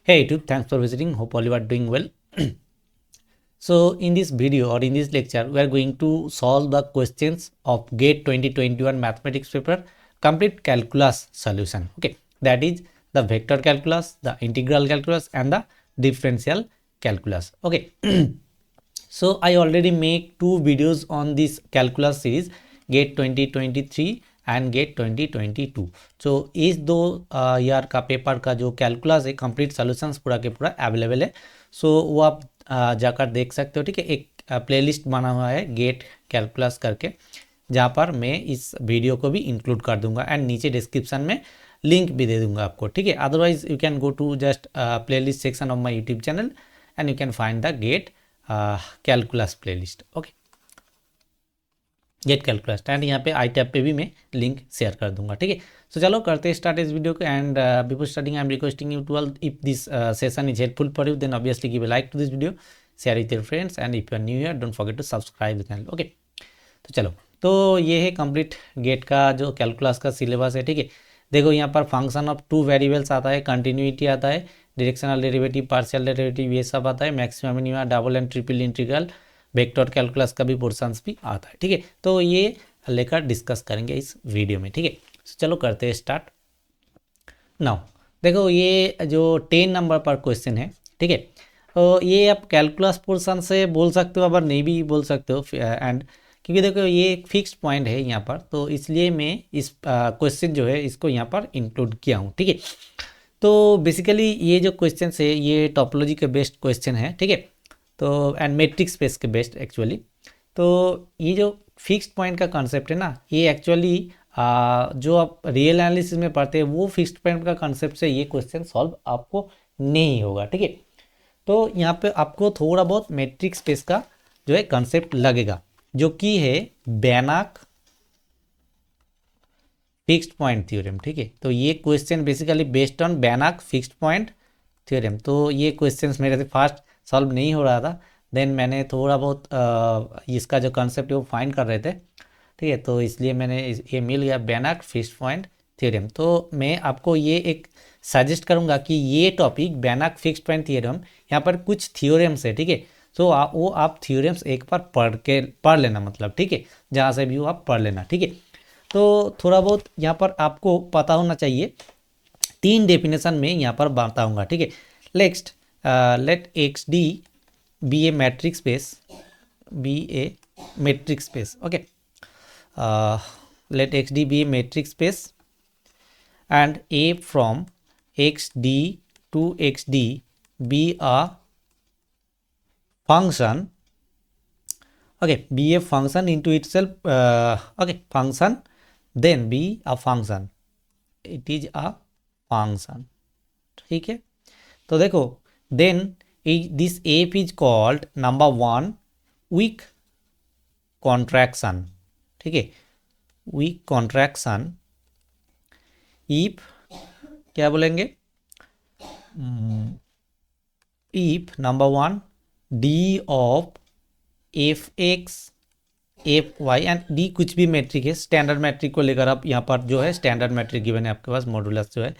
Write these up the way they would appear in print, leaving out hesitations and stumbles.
Hey YouTube, thanks for visiting. Hope all you are doing well. So in this video or in this lecture, we are going to solve the questions of GATE 2021 mathematics paper complete calculus solution. Okay, that is the vector calculus, the integral calculus, and the differential calculus. Okay. So I already make two videos on this calculus series, GATE 2023 and GATE 2022. So इस दो year का paper का जो calculus है complete solutions पूरा के पूरा available है. सो वो आप जाकर देख सकते हो. ठीक है, एक प्लेलिस्ट बना हुआ है गेट कैलकुलस करके, जहाँ पर मैं इस वीडियो को भी इंक्लूड कर दूंगा एंड नीचे डिस्क्रिप्शन में लिंक भी दे दूंगा आपको. ठीक है, otherwise you can go to just playlist section of my YouTube channel and you can find the GATE calculus playlist. Okay, GATE calculus and यहाँ पे आई टैब पे भी मैं लिंक शेयर कर दूंगा. ठीक है, सो चलो करते हैं स्टार्ट इस वीडियो को. And before starting I am requesting you to all, if this session is helpful for you then obviously give a like to this video, share with your friends and if you are new here don't forget to subscribe the channel. Okay, तो चलो, तो ये है complete gate का जो calculus का syllabus है. ठीक है, देखो यहाँ पर फंक्शन ऑफ टू वेरिएबल्स आता है, कंटिन्यूटी आता है, डायरेक्शनल डेरिवेटिव, पार्शियल डेरिवेटिव, ये सब आता है, maximum minimum, double and triple integral, vector calculus का भी पोर्शंस भी आता है. ठीक है, तो ये लेकर डिस्कस करेंगे इस वीडियो में. ठीक है, तो चलो करते हैं स्टार्ट नाउ. देखो ये जो 10 नंबर पर क्वेश्चन है. ठीक है, तो ये आप कैलकुलस पोर्शन से बोल सकते हो, अगर नहीं भी बोल सकते हो. एंड क्योंकि देखो ये एक फिक्स्ड पॉइंट है यहाँ पर, तो इसलिए मैं इस क्वेश्चन जो है इसको यहाँ पर इंक्लूड किया हूँ. ठीक है, तो बेसिकली ये जो क्वेश्चन है ये टोपोलॉजी के बेस्ड क्वेश्चन है. ठीक है, तो एंड मैट्रिक स्पेस के बेस्ड एक्चुअली. तो ये जो फिक्स्ड पॉइंट का कॉन्सेप्ट है ना, ये एक्चुअली जो आप रियल एनालिसिस में पढ़ते हैं वो फिक्स्ड पॉइंट का कॉन्सेप्ट से ये क्वेश्चन सॉल्व आपको नहीं होगा. ठीक है, तो यहाँ पे आपको थोड़ा बहुत मैट्रिक स्पेस का जो है कॉन्सेप्ट लगेगा, जो कि है बेनाक फिक्स्ड पॉइंट थ्योरम. ठीक है, तो ये question basically based on Banach fixed point theorem. तो ये क्वेश्चंस मेरे से फास्ट सॉल्व नहीं हो रहा था, देन मैंने थोड़ा बहुत इसका जो कॉन्सेप्ट है वो फाइंड कर रहे थे. ठीक है, तो इसलिए मैंने ये मिल गया बेनाक फिक्स्ड पॉइंट थ्योरम. तो मैं आपको ये एक सजेस्ट करूंगा कि ये टॉपिक बेनाक फिक्स्ड पॉइंट थ्योरम, यहाँ पर कुछ थ्योरम्स है. ठीक है, तो वो आप थ्योरम्स एक बार पढ़ लेना, मतलब. ठीक है, जहाँ से भी वो आप पढ़ लेना. ठीक है, तो थोड़ा बहुत यहाँ पर आपको पता होना चाहिए. 3 डेफिनेशन में यहाँ पर बताऊंगा. ठीक है, next let x d be a matrix space, be a matrix space. Okay, let xd be a matrix space and a from xd to xd be a function. Okay, be a function into itself. Okay, function, then be a function, it is a function. ठीक है, तो देखो then this f is called number 1 weak contraction. ठीक है, weak contraction if क्या बोलेंगे, if number 1 d of fx fy and d कुछ भी मैट्रिक है, स्टैंडर्ड मैट्रिक को लेकर आप यहाँ पर जो है स्टैंडर्ड मैट्रिक गिवन है आपके पास, मॉडुलस जो है.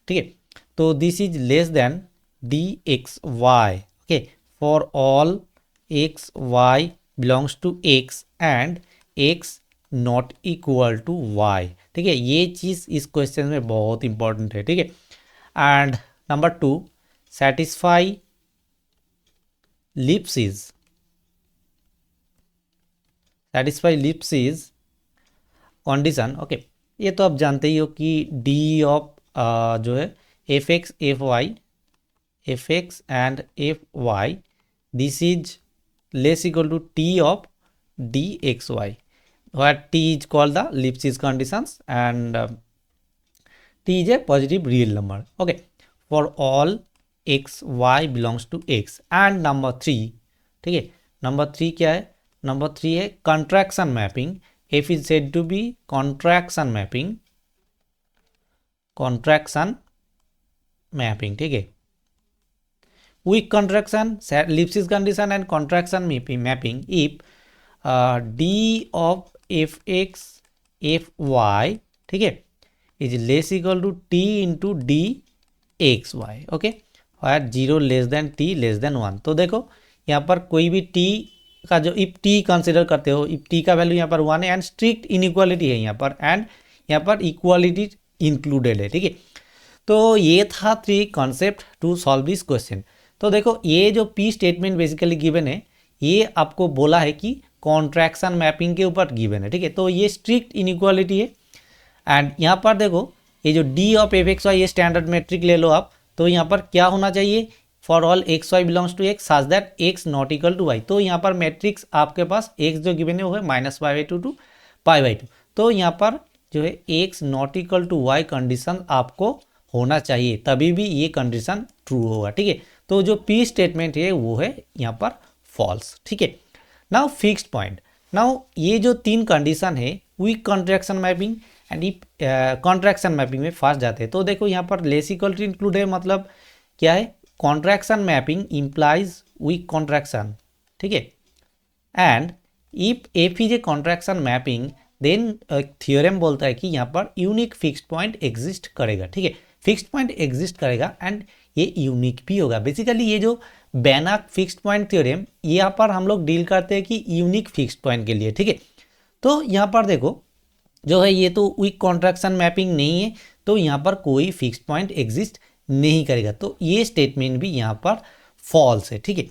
ठीक है, तो this is less than dxy. okay, for all x y belongs to x and x not equal to y. ठीक है, ये चीज इस क्वेश्चन में बहुत इंपॉर्टेंट है. ठीक है, and number 2 satisfy Lipschitz condition. Okay, ये तो आप जानते ही हो कि d ऑफ जो है fx fy fx and fy, this is less equal to t of dxy, where t is called the Lipschitz conditions and t is a positive real number. Okay, for all x y belongs to x. and number 3, ठीक है, number 3 क्या है, number 3 है contraction mapping. f is said to be contraction mapping. ठीक है, weak contraction, Lipschitz condition and contraction mapping if d of fx fy, ठीक है, is less equal to t into dxy. okay, और 0 less than T less than 1। तो देखो यहाँ पर कोई भी टी का जो इफ टी कंसिडर करते हो, इफ टी का वैल्यू यहाँ पर 1 है एंड स्ट्रिक्ट इनइक्वालिटी है यहाँ पर, एंड यहाँ पर इक्वालिटी इंक्लूडेड है, ठीक है। तो ये था 3 concept to solve this question. तो देखो ये जो पी स्टेटमेंट बेसिकली गिवन है, ये आपको बोला है कि कॉन्ट्रैक्शन मैपिंग के ऊपर गिवन है, ठीक है। तो ये स्ट्रिक्ट इनइक्वालिटी है एंड यहाँ पर देखो ये जो d of f x y, ये स्टैंडर्ड मेट्रिक ले लो आप। तो यहाँ पर क्या होना चाहिए, for all x y belongs to x such that x not equal to y. तो यहाँ पर मैट्रिक्स आपके पास एक्स जो गिवन है वो है -π/2 टू π/2। तो यहाँ पर जो है x not equal to y condition आपको होना चाहिए, तभी भी ये कंडीशन ट्रू होगा, ठीक है। तो जो पी स्टेटमेंट है वो है यहाँ पर फॉल्स, ठीक है। नाउ फिक्स्ड पॉइंट, नाउ ये जो 3 कंडीशन है weak contraction mapping and if contraction mapping में फंस जाते हैं। तो देखो यहाँ पर लेस इक्वल टू इंक्लूड है, मतलब क्या है, contraction mapping implies weak contraction, ठीक है। And if F is a contraction mapping then theorem बोलता है कि यहाँ पर यूनिक फिक्स्ड पॉइंट एग्जिस्ट करेगा, ठीक है। फिक्स्ड पॉइंट एग्जिस्ट करेगा एंड ये यूनिक भी होगा। बेसिकली ये जो बेनाक फिक्स्ड पॉइंट थ्योरम, यहाँ पर हम लोग डील करते हैं कि यूनिक फिक्स्ड पॉइंट के लिए, ठीक है। तो यहाँ पर देखो जो है ये तो वीक कॉन्ट्रैक्शन मैपिंग नहीं है, तो यहाँ पर कोई फिक्स्ड पॉइंट एग्जिस्ट नहीं करेगा। तो ये स्टेटमेंट भी यहाँ पर फॉल्स है, ठीक है।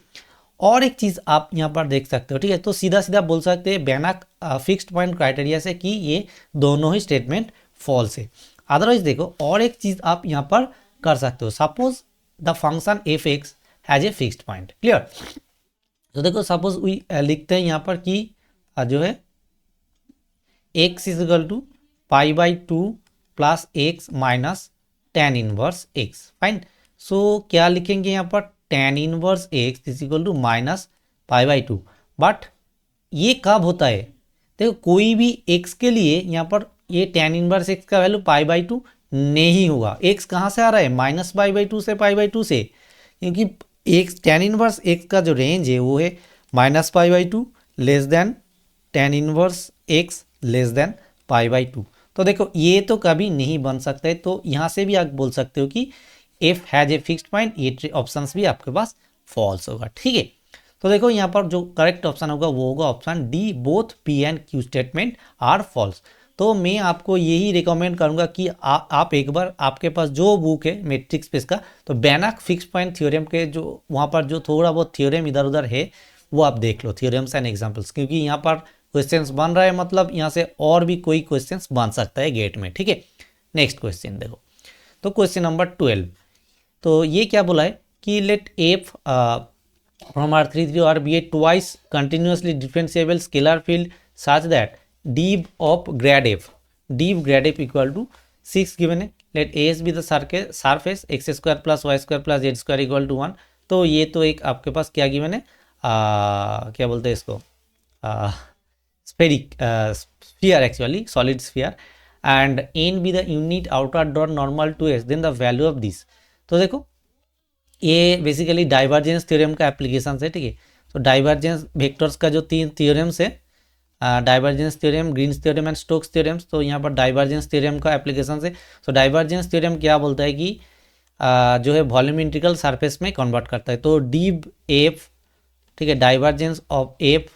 और एक चीज़ आप यहाँ पर देख सकते हो, ठीक है। तो सीधा सीधा बोल सकते हैं बेनाक फिक्स्ड पॉइंट क्राइटेरिया से कि ये दोनों ही स्टेटमेंट फॉल्स है। अदरवाइज देखो और एक चीज़ आप यहाँ पर कर सकते हो, suppose the function f x has a fixed point, clear. तो देखो सपोज वी लिखते हैं यहाँ पर कि जो है x is equal to π/2 plus X minus tan inverse x, fine. So क्या लिखेंगे यहाँ पर, tan inverse x is equal to minus π/2। But ये कब होता है, देखो कोई भी x के लिए यहाँ पर ये tan इनवर्स x का वैल्यू π/2 नहीं होगा। x कहाँ से आ रहा है, -π/2 से π/2 से, क्योंकि x tan इनवर्स x का जो रेंज है वो है -π/2 less than tan inverse x less than π/2। तो देखो ये तो कभी नहीं बन सकता है। तो यहाँ से भी आप बोल सकते हो कि f has a fixed point, ये ऑप्शंस भी आपके पास फॉल्स होगा, ठीक है। तो देखो यहाँ पर जो करेक्ट ऑप्शन होगा वो होगा option d, both p and q statement are false. तो मैं आपको यही रिकमेंड करूंगा कि आप एक बार आपके पास जो बुक है मैट्रिक्स स्पेस का, तो बेनाक फिक्स्ड पॉइंट थ्योरम के जो वहाँ पर जो थोड़ा बहुत थ्योरम इधर उधर है वो आप देख लो, थ्योरम्स एंड एग्जाम्पल्स, क्योंकि यहाँ पर क्वेश्चंस बन रहा है, मतलब यहाँ से और भी कोई क्वेश्चंस बन सकता है गेट में, ठीक है। नेक्स्ट क्वेश्चन देखो, तो क्वेश्चन नंबर 12, तो ये क्या बोला है कि लेट एफ फ्रॉम R33 और be a twice continuously differentiable scalar field such that div of grad F equal to 6 given है। Let a S be the surface x² plus y² plus z² equal to 1। तो ये तो एक आपके पास क्या given है, क्या बोलते हैं इसको, sphere actually, solid sphere, and n be the unit outer dot normal to s, then the value of this। तो देखो ये बेसिकली डाइवर्जेंस थ्योरम का एप्लीकेशन है, ठीक है। तो डाइवर्जेंस वेक्टर्स का जो 3 थ्योरम्स है, divergence theorem, Green's theorem and Stokes theorems, तो यहाँ पर डाइवर्जेंस थ्योरम का एप्लीकेशन है। तो डाइवर्जेंस थ्योरम क्या बोलता है कि जो है वॉल्यूम इंटीग्रल सरफेस में कन्वर्ट करता है। तो डीव एफ, ठीक है, डाइवर्जेंस ऑफ एफ,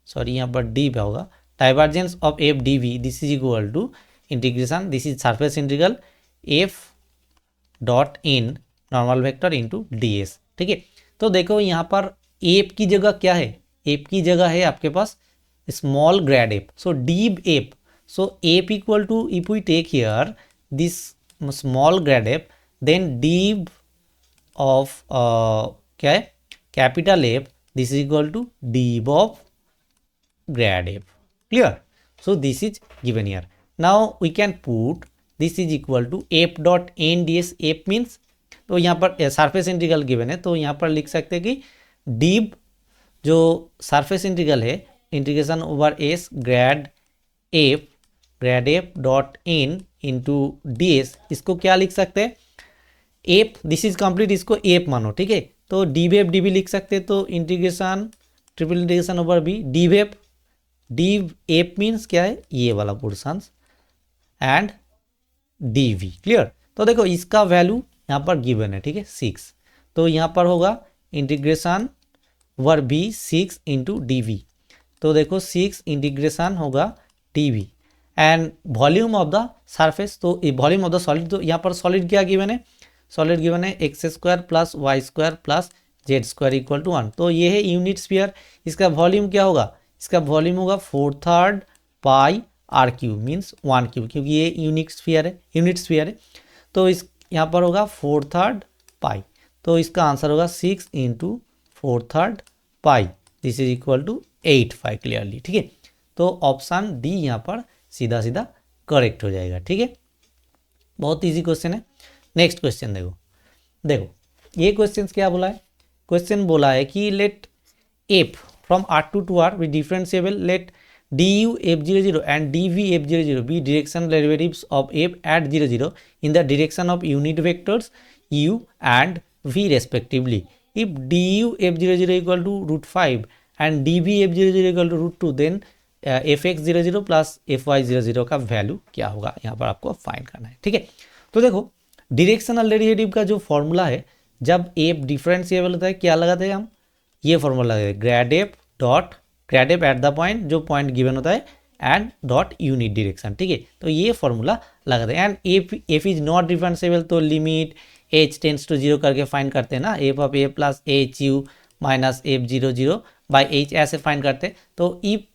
सॉरी यहाँ पर डी पे होगा, divergence of f d v, this is equal to integration, this is surface integral f dot n normal vector into d s, ठीक है। तो देखो यहाँ पर एफ की जगह क्या है, एफ की जगह है आपके पास small grad F, so div F, so F equal to if we take here this small grad F, then div of क्या है capital F, this is equal to dv of grad f, clear। so this is given here, now we can put this is equal to f dot n ds, f means, तो यहाँ पर surface integral given है, तो यहाँ पर लिख सकते हैं कि डीव जो सरफेस इंटीग्रल है integration over S grade F dot इन इंटू डी एस, इसको क्या लिख सकते हैं, एफ, दिस इज कंप्लीट, इसको एफ मानो, ठीक है। तो डीव एफ डी भी लिख सकते हैं, तो integration triple integration over b div f means क्या है ये वाला portion and d v, clear. तो देखो इसका वैल्यू यहाँ पर गिवन है, ठीक है 6। तो यहाँ पर होगा integration over b 6 into d v. तो देखो 6 इंटीग्रेशन होगा d v and volume of the surface, तो वॉल्यूम ऑफ द सॉलिड, तो यहाँ पर सॉलिड क्या गिवन है, सॉलिड गिवन है x square plus y square plus Z square equal to 1। तो ये है यूनिट स्फीयर। इसका वॉल्यूम क्या होगा, इसका वॉल्यूम होगा 4/3 पाई आर क्यूब मीन्स 1 क्यूब, क्योंकि ये यूनिट स्फीयर है। तो इस यहाँ पर होगा 4/3 पाई, तो इसका आंसर होगा 6 into 4/3 pi, this is equal to 8 pi clearly. ठीक है, तो ऑप्शन डी यहाँ पर सीधा सीधा करेक्ट हो जाएगा। ठीक है, बहुत इजी क्वेश्चन है। नेक्स्ट क्वेश्चन देखो ये क्वेश्चन क्या बोला है, क्वेश्चन बोला है कि let f from R2 to R with differentiable, let du f00 and dv f00 be directional derivatives of f at 0 in the direction of unit vectors u and v respectively. If du f00 equal to √5 and dv f00 equal to √2, then fx00 plus fy00 का value क्या होगा, यहाँ पर आपको find करना है। ठीक है, तो देखो डिरेक्शनल डेरिवेटिव का जो फॉर्मूला है, जब एफ डिफरेंशिएबल होता है क्या लगाते हैं हम, ये फॉर्मूला लगाते हैं grade f at the point, जो पॉइंट गिवन होता है, एंड डॉट यूनिट डायरेक्शन। ठीक है, तो ये फॉर्मूला लगाते हैं। And f is not differentiable, तो लिमिट एच टेंस टू 0 करके फाइंड करते हैं ना, f of A plus H u minus f00 by h ऐसे फाइंड करते हैं। तो if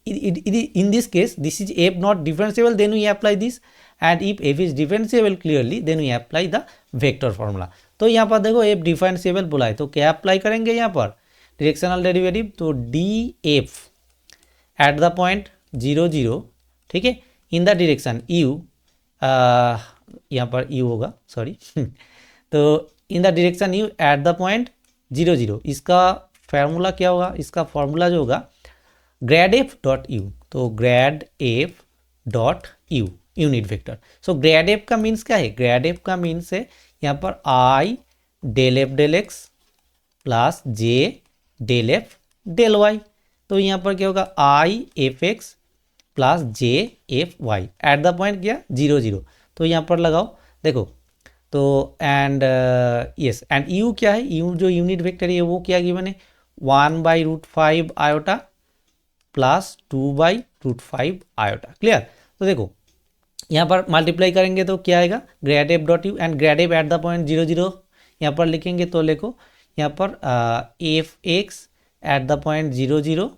in this case this is f not differentiable, then we apply this, and if F is differentiable clearly then we apply the vector formula. तो यहाँ पर देखो F differentiable बोला है, तो क्या अप्लाई करेंगे यहाँ पर डायरेक्शनल डेरिवेटिव, तो D F at the point 0 ठीक है, इन द डायरेक्शन यू, यहाँ पर यू होगा सॉरी तो in the direction U at the point 0 इसका फार्मूला क्या होगा, इसका फार्मूला जो होगा ग्रेड एफ डॉट यू, तो grad F dot U unit vector. So grad F का मीन्स क्या है, ग्रेड एफ का मीन्स है यहाँ पर I del F del X plus J del F del Y. तो यहाँ पर क्या होगा I F X plus J F Y at the point क्या 0 तो यहाँ पर लगाओ देखो, तो एंड यस एंड यू क्या है, यू जो यूनिट वेक्टर है वो क्या गिवन है 1/√5 आयोटा प्लस 2/√5 आयोटा। क्लियर, तो देखो यहाँ पर मल्टीप्लाई करेंगे तो क्या आएगा grad F dot u, and grad f at the point 0 यहाँ पर लिखेंगे तो लिखो यहाँ पर f x at the point 0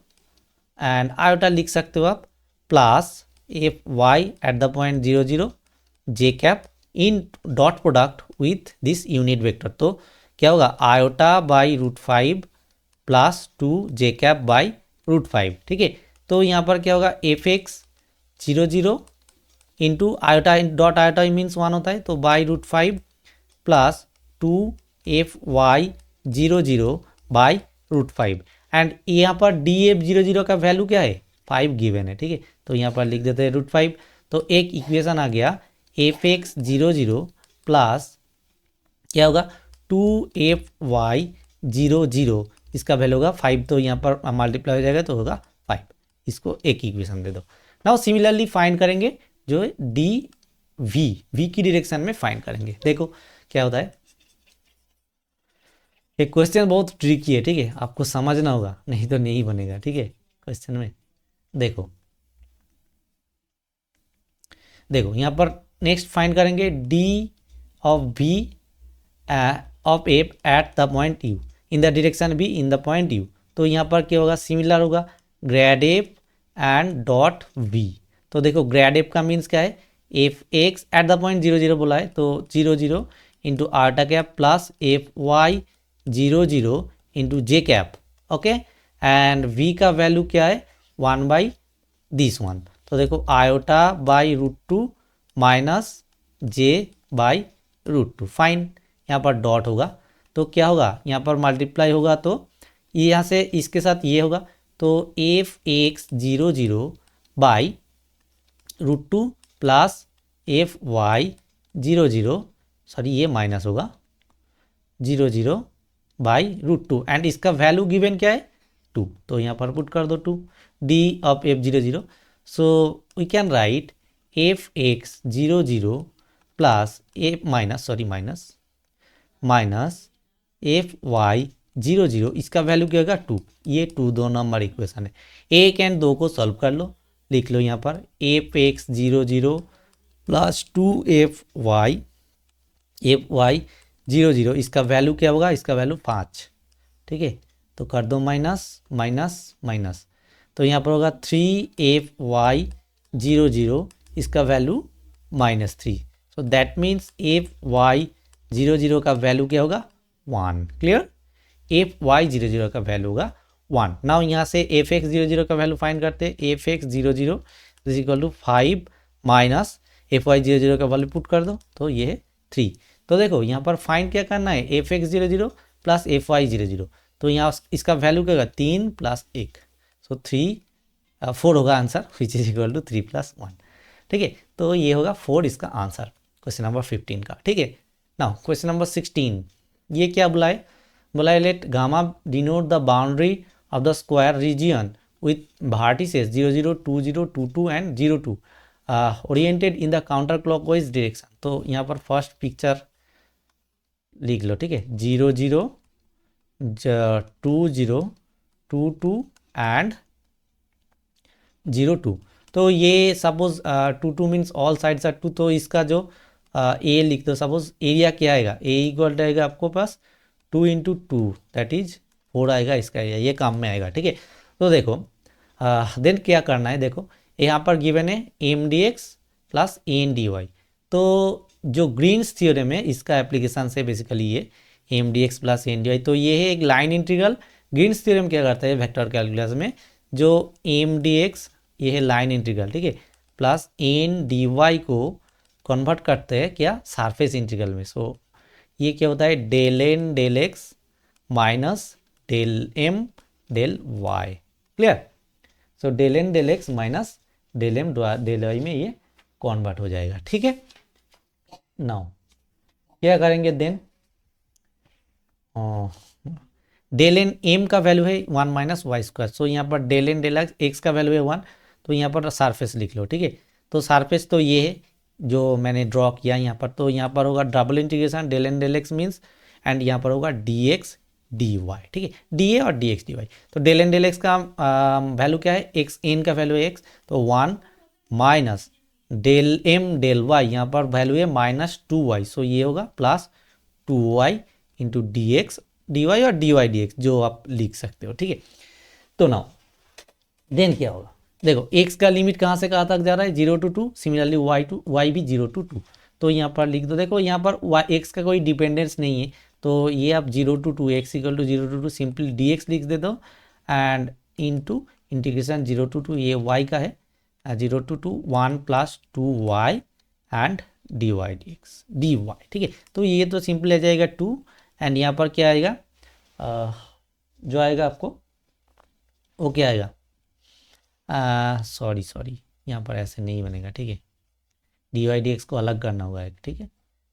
and iota लिख सकते हो आप, plus F Y at the point 0 j cap in dot product with this unit vector. तो क्या होगा iota by √5 plus 2 j cap by √5। ठीक है, तो यहाँ पर क्या होगा f x 0 into iota dot iota means 1 होता है, तो by √5 plus 2 f Y 0 by √5 and यहाँ पर डी एफ 0 का वैल्यू क्या है 5 गिवन है। ठीक है, तो यहाँ पर लिख देते हैं √5, तो एक इक्वेशन आ गया एफ एक्स 0 प्लस क्या होगा 2 एफ वाई 0 इसका वैल्यू होगा 5, तो यहाँ पर मल्टीप्लाई हो जाएगा तो होगा 5, इसको एक इक्वेशन दे दो। नाउ सिमिलरली फाइंड करेंगे जो डी वी की डायरेक्शन में फाइंड करेंगे। देखो क्या होता है, एक क्वेश्चन बहुत ट्रिकी है। ठीक है, आपको समझना होगा नहीं तो नहीं बनेगा। ठीक है, क्वेश्चन में देखो यहाँ पर नेक्स्ट फाइंड करेंगे D of V of F at the point U in the direction B in the point U. तो यहाँ पर क्या होगा सिमिलर होगा grad F and dot V. तो देखो ग्रेड एफ का मीन्स क्या है F x at the point 0 बोला है, तो 0 इंटू आरटा cap plus F Y 0 into J cap. Okay, and V का वैल्यू क्या है 1/1। तो देखो iota by √2 minus J by √2 fine, यहाँ पर डॉट होगा तो क्या होगा यहाँ पर मल्टीप्लाई होगा, तो ये यहाँ से इसके साथ ये होगा, तो F x 0 by √2 plus F Y 0 sorry ये माइनस होगा 0 बाई √2 एंड इसका वैल्यू गिवन क्या है 2, तो यहाँ पर पुट कर दो 2 d of f 0 so we can write f x 0 plus f minus f Y 0 0 इसका वैल्यू क्या होगा 2। ये 2 2 नंबर इक्वेशन है। 1 एंड 2 को सॉल्व कर लो, लिख लो यहाँ पर f x 0 0 plus 2 f Y 0 0 इसका वैल्यू क्या होगा, इसका वैल्यू 5। ठीक है, तो कर दो माइनस माइनस माइनस, तो यहाँ पर होगा 3 एफ वाई 0 0 इसका value -3। So that means f Y 0 0 का वैल्यू क्या होगा 1। क्लियर, एफ वाई 0 0 का वैल्यू होगा 1। नाउ यहाँ से एफ एक्स 0 0 का वैल्यू फाइंड करते हैं। F x 0 0 is equal to 5 minus f Y 0 0 का वैल्यू पुट कर दो, तो ये है 3। तो देखो यहाँ पर फाइंड क्या करना है, F x 0 0 plus F Y 0 0, तो यहाँ इसका वैल्यू क्या होगा 3 प्लस 1, सो 4 होगा answer, which is equal to 3 plus 1। ठीक है, तो ये होगा 4 इसका आंसर क्वेश्चन नंबर 15 का। ठीक है, नाउ क्वेश्चन नंबर 16, ये क्या बुलाए, बोला let gamma denote the boundary of the square region with vertices 0 0 2 0 2 2 and 0 2 oriented in the counter clockwise direction. तो यहाँ पर फर्स्ट पिक्चर लिख लो। ठीक है, 0 0 2 0 2 2 एंड 0 2। तो ये suppose 2 2 means all sides are 2, तो इसका जो ए लिख दो। सपोज एरिया क्या आएगा, ए इक्वल आएगा आपको पास 2 इंटू 2 दैट इज 4 आएगा इसका एरिया, ये काम में आएगा। ठीक है, तो देखो देन क्या करना है, देखो यहाँ पर गिवन है m d x plus n d y. तो जो ग्रीन्स थ्योरम है इसका एप्लीकेशन से बेसिकली ये m d x plus n d y, तो ये है एक लाइन इंटीग्रल। ग्रीन्स थ्योरम क्या करता है वेक्टर कैलकुलस में, जो एम डी एक्स ये है लाइन इंटीग्रल, ठीक है, प्लस एन डी वाई को कन्वर्ट करते हैं क्या सरफेस इंटीग्रल में। सो ये क्या होता है del n del x minus del m del y. Clear, so del n del x minus del m del y में ये कन्वर्ट हो जाएगा। ठीक है, नाउ क्या करेंगे देन, डेल एन एम का वैल्यू है 1 माइनस वाई स्क्वायर। सो यहाँ पर डेल एन डेल एक्स का वैल्यू है 1, तो यहाँ पर सरफेस लिख लो। ठीक है, तो सरफेस तो ये है जो मैंने ड्रॉ किया यहाँ पर, तो यहाँ पर होगा double integration del n del x means, and यहाँ पर होगा डी एक्स डी वाई। ठीक है, डी ए और डी एक्स डी वाई। तो डेल एन डेल एक्स का वैल्यू क्या है, एक्स एन का वैल्यू है एक्स, तो 1 minus del m del y, यहाँ पर वैल्यू है -2y। सो ये होगा plus 2y into d x D y और डी वाई डी एक्स जो आप लिख सकते हो। ठीक है, तो नाउ देन क्या होगा, देखो x का लिमिट कहाँ से कहाँ तक जा रहा है 0 to 2, सिमिलरली y भी 0 to 2, तो यहाँ पर लिख दो। देखो यहाँ पर x का कोई डिपेंडेंस नहीं है, तो ये आप 0 to 2 x equal to 0 to 2 simply dx लिख दे दो, एंड इनटू इंटीग्रेशन 0 to 2 ये y का है 0 to 2 1 plus 2y and d y d x D y. ठीक है, तो ये तो सिंपल आ जाएगा 2, एंड यहाँ पर क्या आएगा जो आएगा आपको वो क्या आएगा, सॉरी यहाँ पर ऐसे नहीं बनेगा। ठीक है, डी वाई डी एक्स को अलग करना होगा एक। ठीक है,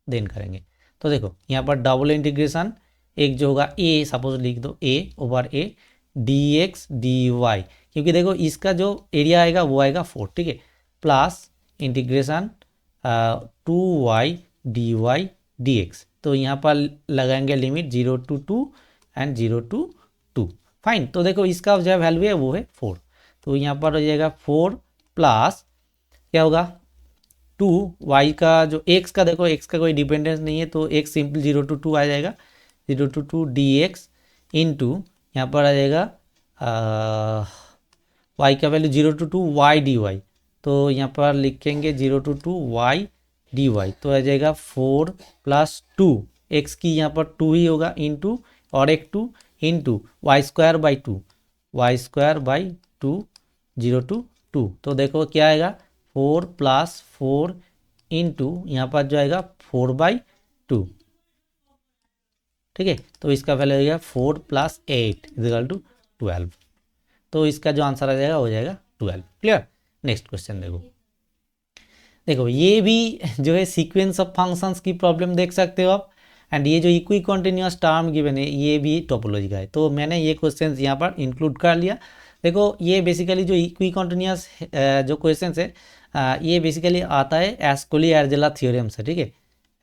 देन करेंगे। तो देखो यहाँ पर डबल इंटीग्रेशन एक जो होगा ए, सपोज लिख दो A over A D x D Y, क्योंकि देखो इसका जो एरिया आएगा वो आएगा 4। ठीक है, plus integration 2y d y d x, तो यहाँ पर लगाएंगे limit 0 to 2 and 0 to 2। Fine, तो देखो इसका जो वैल्यू है वो है 4, तो यहाँ पर हो जाएगा 4 प्लस क्या होगा 2y का जो x का, देखो x का कोई डिपेंडेंस नहीं है, तो x सिंपल 0 to 2 आ जाएगा, 0 to 2 dx इंटू यहाँ पर आ जाएगा y का वैल्यू 0 to 2 y dy, तो यहाँ पर लिखेंगे 0 to 2 y dy, तो आ जाएगा 4 प्लस 2 x की यहाँ पर 2 ही होगा इंटू और एक 2 into y square by 2 0 to 2, तो देखो क्या आएगा 4 प्लस 4 इंटू यहाँ पर जो आएगा 4/2। ठीक है, तो इसका वैल्यू हो जाएगा 4 प्लस 8 इक्वल टू 12, तो इसका जो आंसर आ जाएगा हो जाएगा 12। क्लियर, नेक्स्ट क्वेश्चन देखो ये भी जो है सीक्वेंस ऑफ फंक्शंस की प्रॉब्लम देख सकते हो आप, एंड ये जो इक्वी कॉन्टिन्यूअस टर्म गिवन है ये भी टोपोलॉजी का है, तो मैंने ये क्वेश्चन यहाँ पर इंक्लूड कर लिया। देखो ये बेसिकली जो इक्वी कॉन्टिन्यूअस जो क्वेश्चन है ये बेसिकली आता है एस्कोली एर्जेला थ्योरम से। ठीक है,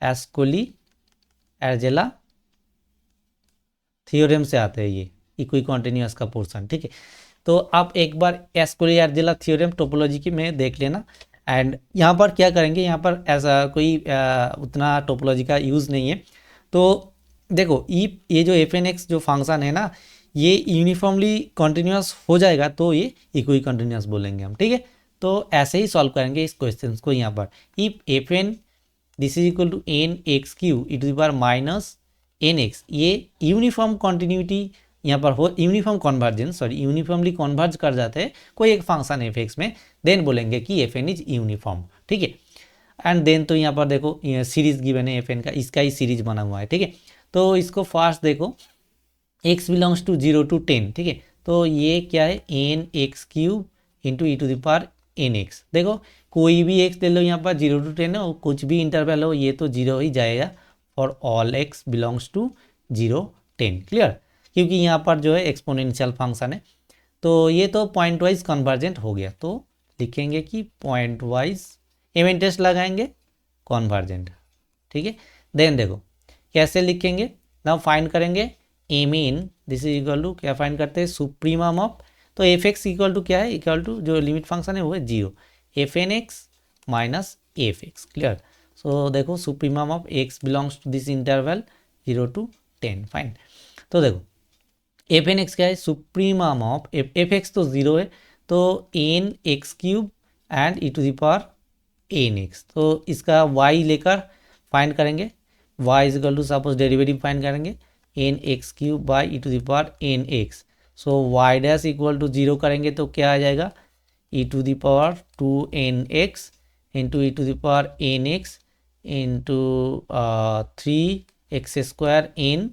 एस्कोली एर्जेला थ्योरम से आता है ये इक्वी कॉन्टिन्यूअस का पोर्शन, ठीक है। तो आप एक बार एस्कोलियार्जिला थ्योरम टोपोलॉजी की में देख लेना। एंड यहाँ पर क्या करेंगे, यहाँ पर ऐसा कोई उतना टोपोलॉजी का यूज़ नहीं है। तो देखो ये जो एफ एन एक्स जो फंक्शन है ना, ये यूनिफॉर्मली कॉन्टिन्यूअस हो जाएगा तो ये इक्वी कॉन्टिन्यूअस बोलेंगे हम, ठीक है। तो ऐसे ही सॉल्व करेंगे इस क्वेश्चन को। यहाँ पर if f n this is equal to n x cube e to the power minus N x, ये यूनिफॉर्म कॉन्टिन्यूटी यहाँ पर हो, uniform convergence sorry uniformly converge कर जाते हैं कोई एक फंक्शन एफ एक्स में, देन बोलेंगे कि एफ एन इज यूनिफॉर्म, ठीक है। एंड देन तो यहाँ पर देखो सीरीज गिवन है एफ एन का, इसका ही सीरीज बना हुआ है, ठीक है। तो इसको फास्ट देखो x बिलोंग्स टू 0 to 10, ठीक है। तो ये क्या है n x cube into E to the power N x. देखो कोई भी x ले लो यहाँ पर 0 to 10 हो, कुछ भी इंटरवल हो, ये तो 0 ही जाएगा for all x belongs to 0 10, clear. क्योंकि यहाँ पर जो है एक्सपोनेंशियल फंक्शन है। तो ये तो पॉइंट वाइज कन्वर्जेंट हो गया, तो लिखेंगे कि पॉइंट वाइज एम टेस्ट लगाएंगे कन्वर्जेंट, ठीक है। देन देखो कैसे लिखेंगे, नाउ फाइंड करेंगे M in this is equal to क्या फाइंड करते हैं सुप्रीमम ऑफ, तो एफ एक्स इक्वल टू क्या है, इक्वल टू जो लिमिट फंक्शन है वो है 0 F N X minus F X, clear. So देखो supremum of X belongs to this interval 0 to 10, fine. तो देखो एफ एन एक्स क्या है, सुप्रीमम ऑफ एफ एक्स तो 0 है, तो N x cube and E to the power N x. तो इसका y लेकर फाइंड करेंगे, y is equal to suppose derivative find करेंगे N x cube by E to the power N X. So Y dash equal to 0 करेंगे तो क्या आ जाएगा ई to the power 2 nx into E to the power N X into 3x² N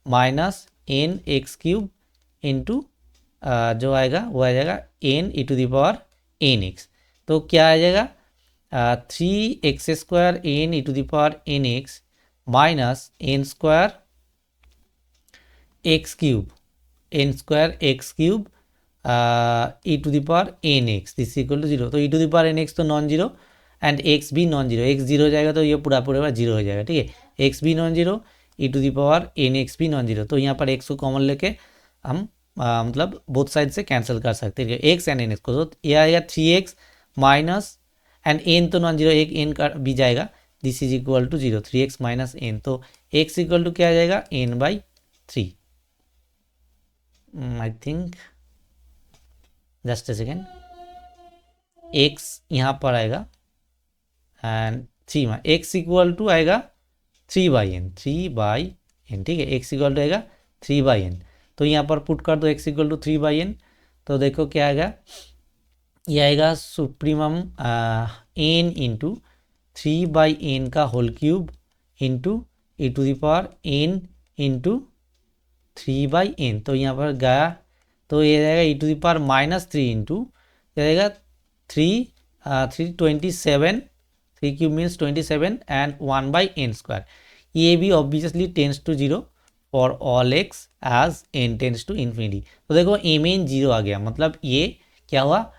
minus N x cube into जो आएगा वो आ जाएगा N E to the power N x. तो क्या आ जाएगा 3x² N E to the power N X minus N square X cube E to the power N x this equal to 0। तो E to the power N x तो non zero and X भी non zero, X zero जाएगा तो ये पूरा 0 हो जाएगा, ठीक है। एक्स भी non zero, e to the power N x भी नॉन जीरो, तो यहाँ पर एक्स को कॉमन लेके हम मतलब बोथ साइड से कैंसिल कर सकते हैं एक्स एंड एन एक्स को। तो ये आएगा 3x माइनस एंड एन तो नॉन जीरो, एक एन का भी जाएगा, this is equal to 0 3x minus n. तो x इक्वल टू क्या आ जाएगा n/3। I think just a second, x यहाँ पर आएगा एंड 3 में x इक्वल टू आएगा 3/n, ठीक है। x इक्वल टू आएगा 3/n, तो यहाँ पर पुट कर दो x इक्वल टू 3/n। तो देखो क्या आएगा, ये आएगा सुप्रीमम n इंटू 3/n का whole cube into E to the power n into 3/n। तो यहाँ पर गया तो ये जाएगा ई टू द पावर -3 इंटू जाएगा 327, 3 क्यूब मीन्स 27 एंड 1/n²। ये भी obviously tends to 0 for all x as n tends to infinity. तो देखो एम एन 0 आ गया, मतलब ये क्या हुआ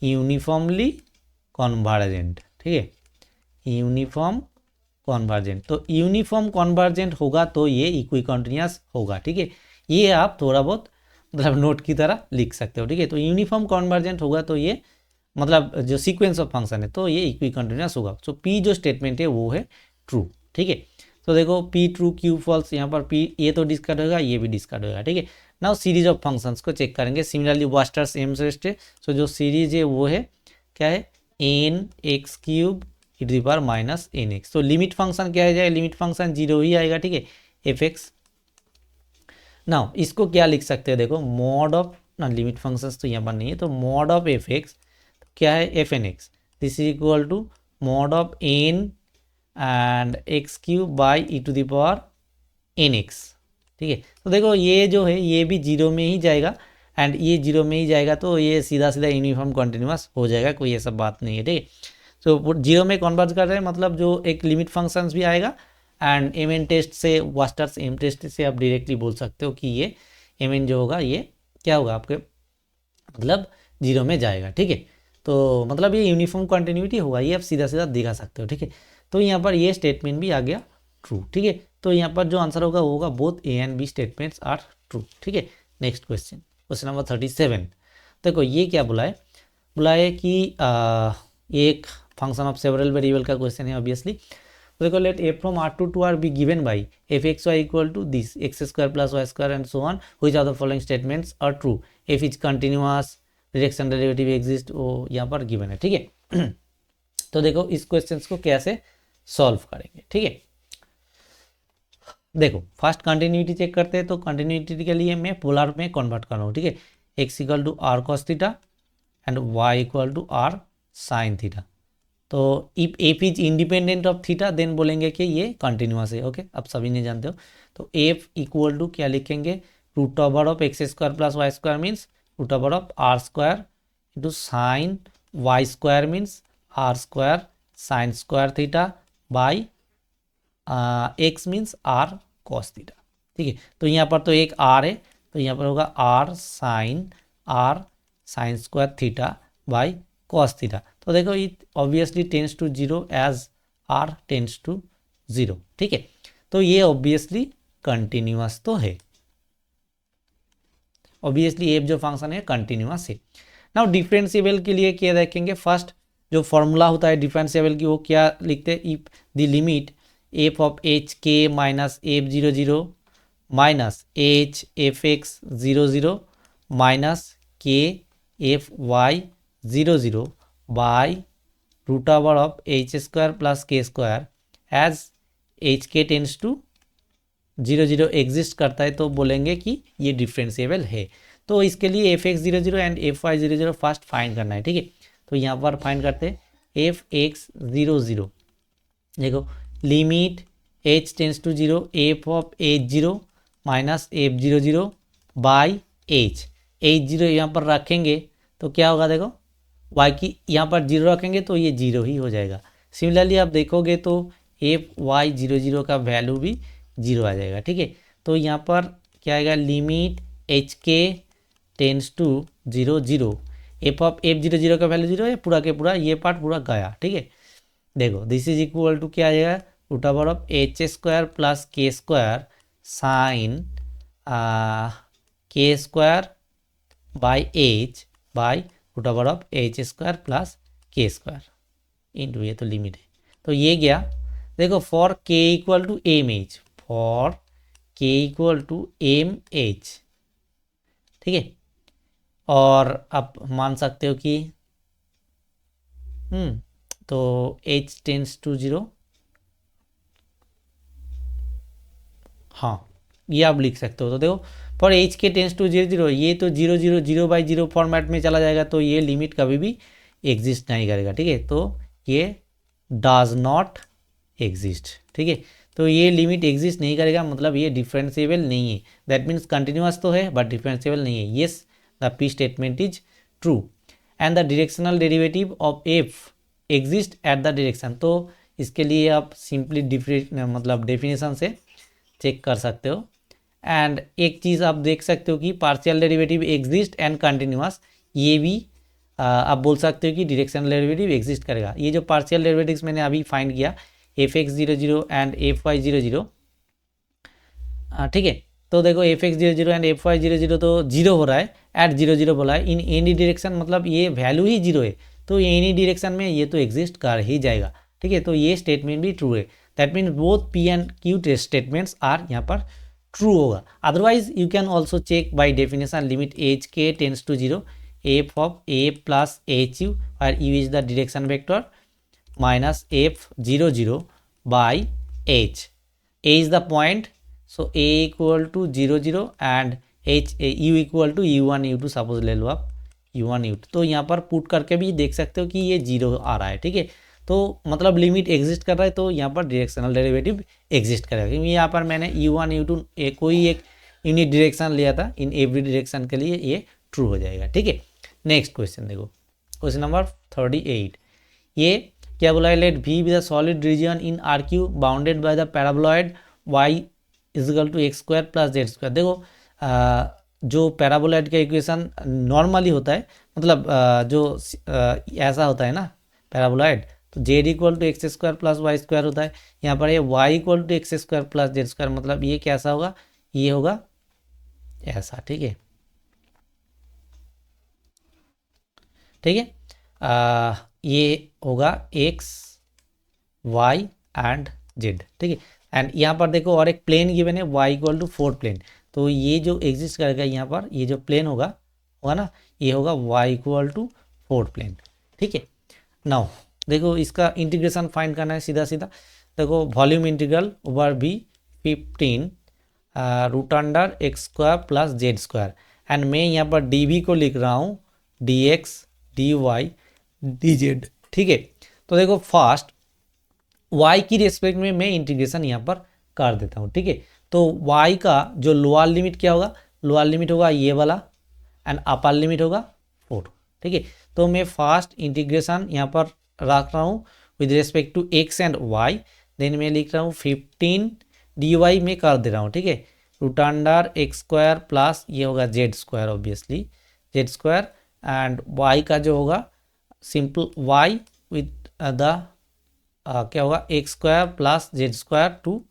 यूनिफॉर्मली कॉन्वर्जेंट, ठीक है। यूनिफॉर्म कॉन्वर्जेंट, तो यूनिफॉर्म कॉन्वर्जेंट होगा तो ये इक्वी कॉन्टिन्यूअस होगा, ठीक है। ये आप थोड़ा बहुत मतलब नोट की तरह लिख सकते हो, ठीक है। तो यूनिफॉर्म कॉन्वर्जेंट होगा तो ये मतलब जो सीक्वेंस ऑफ फंक्शन है तो ये इक्वी कॉन्टिन्यूअस होगा। सो पी जो स्टेटमेंट है वो है ट्रू, ठीक है। तो देखो पी ट्रू क्यू फॉल्स, यहाँ पर पी ये तो डिस्कार्ड होगा, ये भी डिस्कार्ड होगा, ठीक है। नाउ सीरीज ऑफ फंक्शंस को चेक करेंगे। सिमिलरली वास्टर्स एम सेट है, सो जो सीरीज है वो है क्या है n x cube E to the power minus N x. तो लिमिट फंक्शन क्या आ जाएगा, लिमिट फंक्शन 0 ही आएगा, ठीक है, एफ एक्स। नाउ इसको क्या लिख सकते हैं, देखो मॉड ऑफ ना लिमिट फंक्शंस तो यहाँ पर नहीं है, तो मॉड ऑफ एफ एक्स क्या है f N x, this is equal to mod of n and x cube by E to the power N x, ठीक है। तो देखो ये जो है ये भी 0 में ही जाएगा एंड ये 0 में ही जाएगा, तो ये सीधा सीधा यूनिफॉर्म कॉन्टिन्यूअस हो जाएगा, कोई ऐसा बात नहीं है, ठीक है। तो 0 में कन्वर्ज कर रहे हैं, मतलब जो एक लिमिट फंक्शंस भी आएगा एंड एम एन टेस्ट से वास्टर्स एम टेस्ट से आप डायरेक्टली बोल सकते हो कि ये एम एन जो होगा ये क्या होगा आपके मतलब 0 में जाएगा, ठीक है। तो मतलब ये यूनिफॉर्म कॉन्टिन्यूटी होगा, ये आप सीधा सीधा दिखा सकते हो, ठीक है। तो यहाँ पर ये स्टेटमेंट भी आ गया ट्रू, ठीक है। तो यहाँ पर जो आंसर होगा वो होगा both a and b statements are true. ठीक है, नेक्स्ट क्वेश्चन, क्वेश्चन नंबर 37। देखो ये क्या बुला है कि एक फंक्शन ऑफ सेवरल वेरिएबल का क्वेश्चन है ऑब्वियसली। तो देखो let f from r to r be given by f x y equal to this x square plus y square and so on, which are the following statements are true, f is continuous, direction derivative exist, वो यहाँ पर given है। ठीक है तो देखो इस question को कैसे सॉल्व करेंगे। ठीक है, देखो फर्स्ट कंटिन्यूटी चेक करते हैं। तो कंटिन्यूटी के लिए मैं पोलर में कन्वर्ट कर रहा हूँ। ठीक है, X equal to R cos theta and Y equal to R sine theta. तो if F is independent of theta then बोलेंगे कि ये कंटिन्यूअस है। ओके, अब सभी ने जानते हो। तो एफ इक्वल टू क्या लिखेंगे, root over of x square plus y square means root over of r square into sine y square means r square sine square theta by x means r cos theta. ठीक है, तो यहाँ पर तो एक are है, तो यहाँ पर होगा r sine square theta by cos theta. तो देखो it obviously tends to zero as r tends to zero. ठीक है, तो ये ऑब्वियसली कंटिन्यूअस तो है, ऑब्वियसली एफ जो फंक्शन है कंटिन्यूअस है। नाउ डिफरेंशिएबल के लिए क्या देखेंगे, फर्स्ट जो फॉर्मूला होता है डिफरेंशिएबल की वो क्या लिखते हैं, if the limit F of H K minus F zero zero minus H F x zero zero minus K F Y zero zero by root over of H square plus के square as H के tends to zero zero exist करता है, तो बोलेंगे कि ये differentiable है। तो इसके लिए f x zero zero and f Y zero zero first find करना है। ठीक है, तो यहाँ पर फाइंड करते हैं एफ एक्स जीरो जीरो। देखो limit h tends to zero F of h zero minus F zero zero by h zero यहाँ पर रखेंगे तो क्या होगा, देखो वाई की यहाँ पर जीरो रखेंगे तो ये जीरो ही हो जाएगा। सिमिलरली आप देखोगे तो एफ वाई जीरो जीरो का वैल्यू भी जीरो आ जाएगा। ठीक है, तो यहाँ पर क्या आएगा, लिमिट एच के tends to zero zero F of f zero zero का वैल्यू जीरो है, पूरा के पूरा ये पार्ट पूरा गया। ठीक है, देखो दिस इज इक्वल टू क्या आ जाएगा, root over of H square plus के square sine k square by h by root over of H square plus के स्क्वायर इंटू ये तो लिमिट है, तो ये गया। देखो for k equal to m h, for k equal to m h. ठीक है, और आप मान सकते हो कि तो h टेंस टू जीरो, हाँ ये आप लिख सकते हो। तो देखो फॉर h के टेंस टू जीरो जीरो, ये तो zero zero zero by zero format में चला जाएगा, तो ये लिमिट कभी भी एग्जिस्ट नहीं करेगा। ठीक है, तो ये डज नॉट एग्जिस्ट। ठीक है, तो ये लिमिट एग्जिस्ट नहीं करेगा, मतलब ये डिफरेंशिएबल नहीं है। दैट मीन्स कंटिन्यूअस तो है बट डिफरेंशिएबल नहीं है। Yes the P statement is true and the directional derivative of F exist at the direction. तो इसके लिए आप सिंपली मतलब डेफिनेशन से चेक कर सकते हो। एंड एक चीज़ आप देख सकते हो कि partial derivative exist and continuous, ये भी आप बोल सकते हो कि डायरेक्शनल डेरिवेटिव एग्जिस्ट करेगा। ये जो पार्शियल डेरिवेटिव्स मैंने अभी फाइंड किया f x zero zero and f Y zero zero, ठीक है, तो देखो f x zero zero and f Y zero zero तो जीरो हो रहा है, एट जीरो जीरो बोला है, इन एनी डायरेक्शन मतलब ये वैल्यू ही जीरो है, तो एनी डायरेक्शन में ये तो एग्जिस्ट कर ही जाएगा। ठीक है, तो ये स्टेटमेंट भी ट्रू है। That means both P and Q statements are यहाँ पर ट्रू होगा। Otherwise you can also check by definition limit H के tends to zero F of A plus H U और U is the direction vector minus F zero zero by H, A is the point, so A equal to zero zero and H U equal to U one U two, suppose ले लो आप you one U to, तो यहाँ पर put करके भी देख सकते हो कि ये जीरो आ रहा है। ठीक है, तो मतलब लिमिट एग्जिस्ट कर रहा है, तो यहाँ पर डायरेक्शनल डेरिवेटिव एग्जिस्ट करेगा, क्योंकि यहाँ पर मैंने यू वन यू टू कोई एक यूनिट डायरेक्शन लिया था, इन एवरी डायरेक्शन के लिए ये ट्रू हो जाएगा। ठीक है, नेक्स्ट क्वेश्चन देखो, क्वेश्चन नंबर 38। ये क्या बोला है, let we be the solid region in r q bounded by the paraboloid y equal to x square plus Z square. देखो जो पैराबोलॉइड का इक्वेशन नॉर्मली होता है, मतलब जो ऐसा होता है ना पैराबोलॉइड, तो z equal to x square plus y square होता है। यहाँ पर ये y equal to x square plus Z square, मतलब ये कैसा होगा, ये होगा ऐसा, ठीक है, ठीक है। ये होगा एक्स वाई एंड जेड, ठीक है। एंड यहाँ पर देखो और एक प्लेन गिवन है वाई इक्वल टू 4 प्लेन, तो ये जो एग्जिस्ट करेगा यहाँ पर, ये जो प्लेन होगा ना, ये होगा वाई इक्वल टू 4 प्लेन, ठीक है। नाउ देखो इसका इंटीग्रेशन फाइंड करना है सीधा सीधा। देखो volume integral over b 15 root under x square plus Z square, and मैं यहाँ पर डी वी को लिख रहा हूँ d x D y d z, ठीक है। तो देखो फास्ट y की रेस्पेक्ट में मैं इंटीग्रेशन यहाँ पर कर देता हूँ, ठीक है। तो y का जो लोअर लिमिट क्या होगा, लोअर लिमिट होगा ये वाला एंड अपर लिमिट होगा 4, ठीक है। तो मैं फास्ट इंटीग्रेशन यहाँ पर रख रहा हूँ with respect to x and y, then मैं लिख रहा हूँ 15 डी वाई में कर दे रहा हूँ, ठीक है, root under x square plus ये होगा z square, obviously z square, and y का जो होगा सिंपल y विद द क्या होगा x square plus Z square to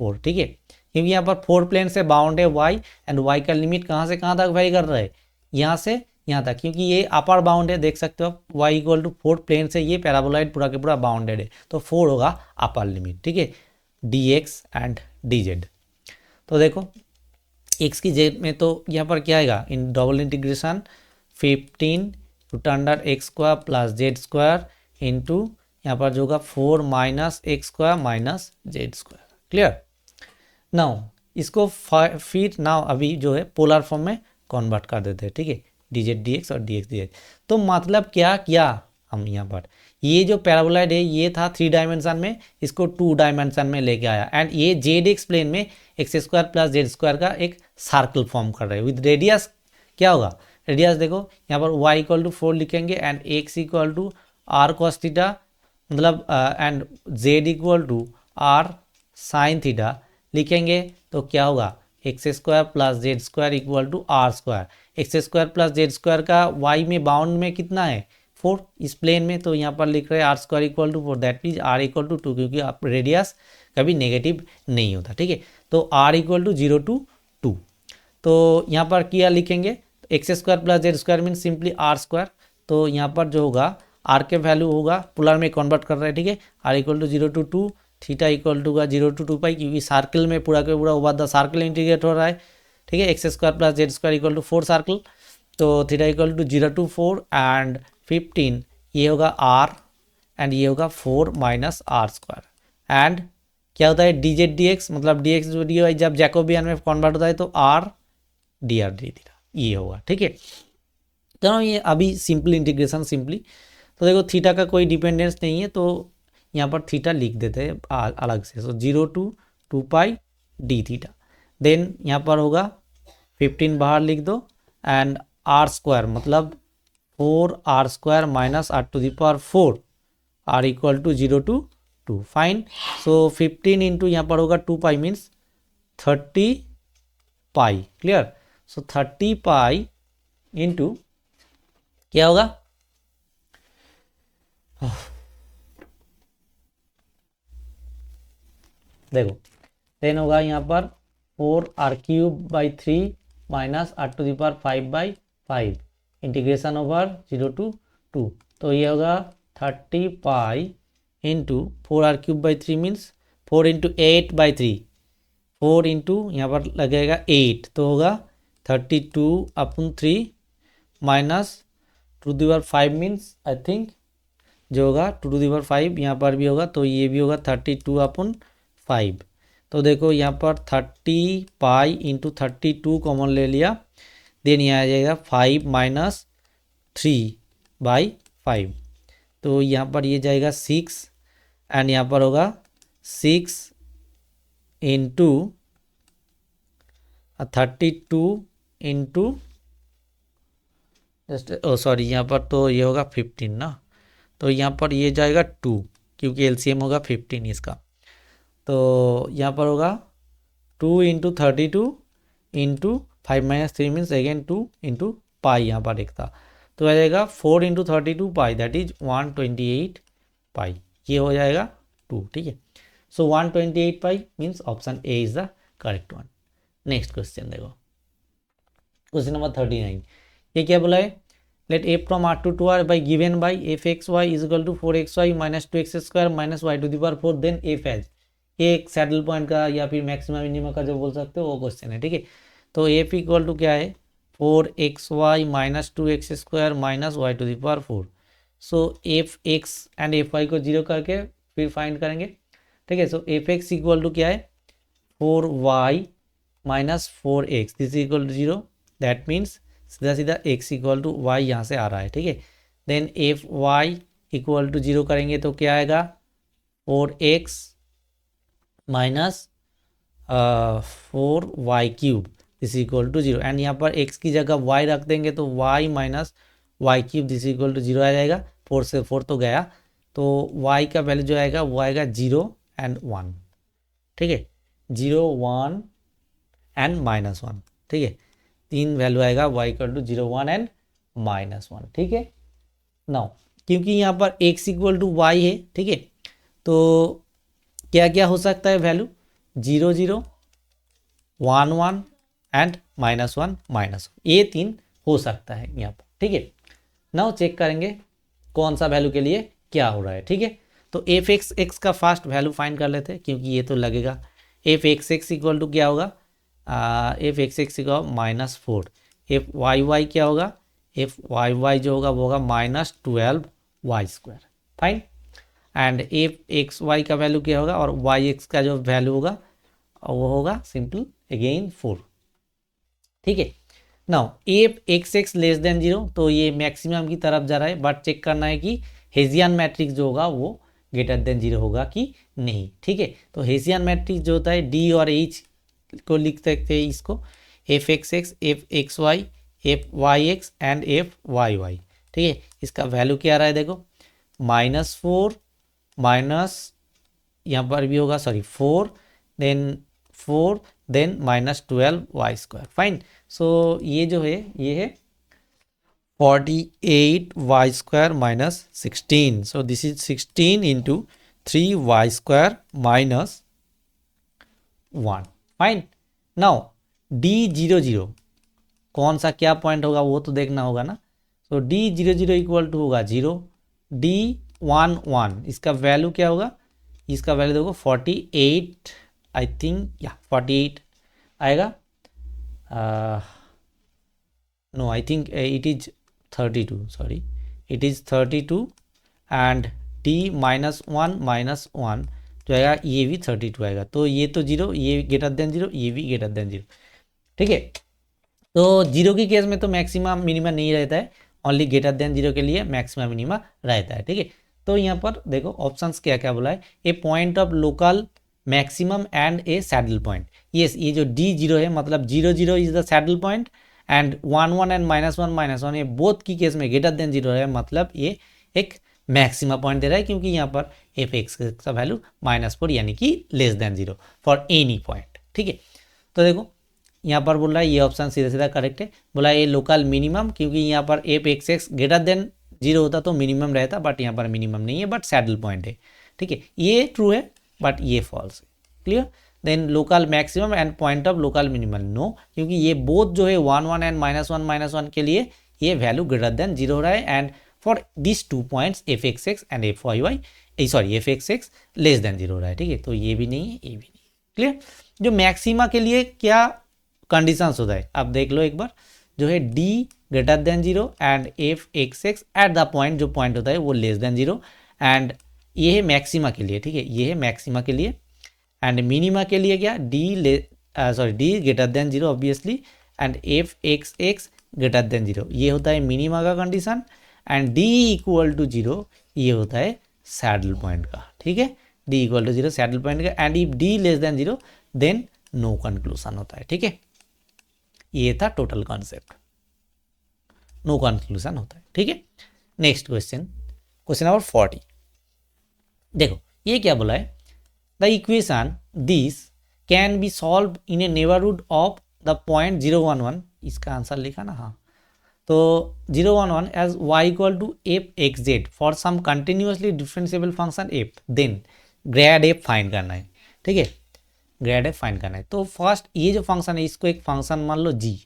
4, ठीक है। क्योंकि यहाँ पर 4 प्लेन से बाउंड है y एंड y का लिमिट कहाँ से कहाँ तक वेरी कर रहा है, यहाँ से यहाँ तक, क्योंकि ये अपर बाउंड है, देख सकते हो आप y इक्वल टू 4 प्लेन से ये पैराबोलॉइड पूरा के पूरा बाउंडेड है, तो 4 होगा अपर लिमिट, ठीक है, dx एंड dz। तो देखो x की जेड में तो यहाँ पर क्या आएगा, in double integration 15 root under x square plus Z square into यहाँ पर जो होगा 4 minus x square minus z square, clear. Now इसको फिर नाउ अभी जो है पोलर फॉर्म में कन्वर्ट कर देते हैं, ठीक है, डी जेड डी एक्स और डी एक्स डी जेड। तो मतलब क्या किया हम यहाँ पर, ये जो पैराबोलॉइड है ये था 3 डायमेंशन में, इसको 2 डायमेंशन में लेके आया, एंड ये जेड एक्स प्लेन में x square plus Z square का एक सर्कल फॉर्म कर रहे हैं विद रेडियस क्या होगा, रेडियस देखो यहाँ पर y इक्वल टू 4 लिखेंगे and x equal to R cos theta, मतलब and z equal to R sine theta लिखेंगे, तो क्या होगा x square plus Z square equal to R square, X square plus Z square का y में bound में कितना है 4 इस प्लेन में, तो यहाँ पर लिख रहे हैं r square equal to 4, that means r equal to 2, क्योंकि आप रेडियस कभी नेगेटिव नहीं होता, ठीक है। तो आर इक्वल टू 0 टू 2, तो यहाँ पर क्या लिखेंगे, x square plus Z square mean simply r square, तो यहाँ पर जो होगा आर के वैल्यू होगा पोलर में कन्वर्ट कर रहे हैं, ठीक है, r equal to 0 to 2, theta equal to का 0 टू 2 पाई, क्योंकि सर्कल में पूरा के पूरा ओवर द सर्कल इंटीग्रेट हो रहा है, ठीक है, x square plus Z square equal to 4 circle, तो theta equal to 0 to 4 and 15 ये होगा आर एंड ये होगा 4 माइनस आर स्क्वायर, एंड क्या होता है डी जेड डी एक्स, मतलब डी एक्स डी वाई जब जैकोबियन में कन्वर्ट होता है तो R D R D theta ये होगा, ठीक है। तो ये अभी सिंपल इंटीग्रेशन सिंपली, तो देखो थीटा का कोई डिपेंडेंस नहीं है, तो यहाँ पर थीटा लिख देते हैं अलग से, so 0 to 2 pi d theta, then यहाँ पर होगा 15 बाहर लिख दो एंड आर स्क्वायर मतलब 4 r square minus r to the power 4 r equal to 0 to 2, fine. So 15 into यहाँ पर होगा 2 pi means 30 pi, clear. So 30 pi into क्या होगा, देखो देन होगा यहाँ पर 4 r cube by 3 minus r to the power 5 by 5 integration over 0 to 2, तो ये होगा 30 pi into 4 r cube by 3 means 4 into 8 by 3, 4 into यहाँ पर लगेगा 8, तो होगा 32 अपन 3 minus two the power 5 means I think जो होगा 2 टू द पावर 5 यहाँ पर भी होगा, तो ये भी होगा 32 अपन 5, तो देखो यहाँ पर 30 पाई इंटू 32 कॉमन ले लिया, देन यहाँ आ जाएगा 5 माइनस 3 बाई 5, तो यहाँ पर ये जाएगा 6 एंड यहाँ पर होगा 6 इंटू 32 इंटू जस्ट सॉरी यहाँ पर तो ये होगा 15 ना, तो यहाँ पर ये जाएगा 2 क्योंकि एलसीएम होगा 15 इसका, तो यहाँ पर होगा 2 into 32 into 5 minus 3 means again 2 into pi यहाँ पर एक था, तो आ जाएगा 4 into 32 pi that is 128 pi. ये हो जाएगा 2, ठीक है। So 128 pi means option A is the correct one. Next question देखो, क्वेश्चन नंबर 39। ये क्या बोला है, let a from r to r by given by f x y is equal to 4xy minus 2x² minus y to the power 4 then f has. ये एक saddle point का या फिर मैक्सिमम मिनिमम का जो बोल सकते हो वो क्वेश्चन है, ठीक है। तो एफ इक्वल टू क्या है, 4xy minus 2x² minus y to the power 4। So f x and f y को जीरो करके फिर फाइंड करेंगे, ठीक है। So f x equal to क्या है, 4y minus 4x, this equal to 0, that means सीधा सीधा x इक्वल टू वाई यहाँ से आ रहा है, ठीक है। Then f y equal to 0 करेंगे तो क्या आएगा, 4x minus 4y³ this equal to 0, and यहाँ पर x की जगह y रख देंगे तो y minus y³ this equal to 0 आ जाएगा। 4 से 4 तो गया, तो y का वैल्यू जो आएगा वो आएगा 0 एंड 1, ठीक है। 0 1 एंड -1, ठीक है। 3 वैल्यू आएगा y इक्वल टू 0 1 एंड -1, ठीक है। नाउ क्योंकि यहाँ पर x इक्वल टू y है, ठीक है, तो क्या क्या हो सकता है वैल्यू, 0 0 1 1 एंड -1 -1, ये 3 हो सकता है यहाँ पर, ठीक है। नाउ चेक करेंगे कौन सा वैल्यू के लिए क्या हो रहा है, ठीक है। तो एफ एक्स एक्स का फास्ट वैल्यू फाइंड कर लेते हैं, क्योंकि ये तो लगेगा। F x x equal to क्या होगा, f x x equal -4। F y y क्या होगा, एफ वाई वाई जो होगा वो होगा -12y², fine. And f x y का वैल्यू क्या होगा, और वाई एक्स का जो वैल्यू होगा वो होगा सिंपल अगेन 4, ठीक है। Now F x x less than 0, तो ये मैक्सिमम की तरफ जा रहा है, बट चेक करना है कि हेजियन मैट्रिक्स जो होगा वो ग्रेटर देन 0 होगा कि नहीं, ठीक है। तो हेजियन मैट्रिक्स जो होता है डी और एच को लिख सकते हैं इसको, f x x, f x y, f y x and f y y, ठीक है। इसका वैल्यू क्या आ रहा है देखो, -4 माइनस यहाँ पर भी होगा, सॉरी 4 देन -12y², फाइन। सो ये जो है ये है 48y² minus 16, so this is 16 into 3y² minus 1, fine. Now D00 कौन सा क्या पॉइंट होगा वो तो देखना होगा ना। सो D00 इक्वल टू होगा 0, D11 इसका वैल्यू क्या होगा, इसका वैल्यू देखो 48, आई थिंक या 48 आएगा, no I think it is 32, sorry it is 32, and D -1 जो आएगा ये भी 32 आएगा, तो ये तो 0, ये ग्रेटर देन 0, ये भी ग्रेटर देन 0, ठीक है। तो 0 की केस में तो मैक्सिमम मिनिमा नहीं रहता है, ओनली ग्रेटर देन 0 के लिए मैक्सिमम मिनिमा रहता है, ठीक है। तो यहाँ पर देखो ऑप्शंस क्या क्या बोला है, a point of local maximum and a saddle point. Yes, ये जो D0 है मतलब 0 0 is the saddle point, and 1 1 and -1 ये बोथ की केस में ग्रेटर देन 0 है, मतलब ये एक मैक्सिमा पॉइंट दे रहा है, क्योंकि यहाँ पर एफ एक्स का वैल्यू -4 यानी कि less than 0 for any point, ठीक है। तो देखो यहाँ पर बोल रहा है ये ऑप्शन सीधा सीधा करेक्ट है, बोला ये लोकल मिनिमम, क्योंकि यहाँ पर f x x greater than 0 होता तो मिनिमम रहता, बट यहाँ पर मिनिमम नहीं है, बट सैडल पॉइंट है, ठीक है। ये ट्रू है बट ये फॉल्स है, clear. Then local maximum and point of local minimum, no, क्योंकि ये बोथ जो है 1 1 एंड -1 के लिए ये वैल्यू ग्रेटर देन 0 हो रहा है, and for this 2 points f x x and f y y, sorry f x x less than 0 हो रहा है, ठीक है। तो ये भी नहीं है, ये भी नहीं है, क्लियर। जो मैक्सिमा के लिए क्या कंडीशंस होता है अब देख लो एक बार, जो है D greater than 0 and f x x at the point, जो पॉइंट होता है वो लेस देन 0, एंड ये है मैक्सिमा के लिए, ठीक है, ये है मैक्सिमा के लिए। एंड मिनिमा के लिए क्या, D greater than 0 obviously, and f x x greater than 0, ये होता है मिनिमा का condition, and D equal to 0 ये होता है सैडल पॉइंट का, ठीक है। D equal to 0 saddle point का, and if D less than 0 then no conclusion होता है, ठीक है। ये था टोटल कॉन्सेप्ट, नो कंक्लूजन होता है, ठीक है। नेक्स्ट क्वेश्चन, क्वेश्चन नंबर 40, देखो ये क्या बोला है, the equation this can be solve in A neighbourhood of the point 0 1 1, इसका आंसर लिखा ना, हाँ तो 0 1 1 as y equal to f x z for some continuously differentiable function f, then grad f find करना है, ठीक है, ग्रेड एफ फाइंड करना है। तो फर्स्ट ये जो फंक्शन है इसको एक फंक्शन मान लो G,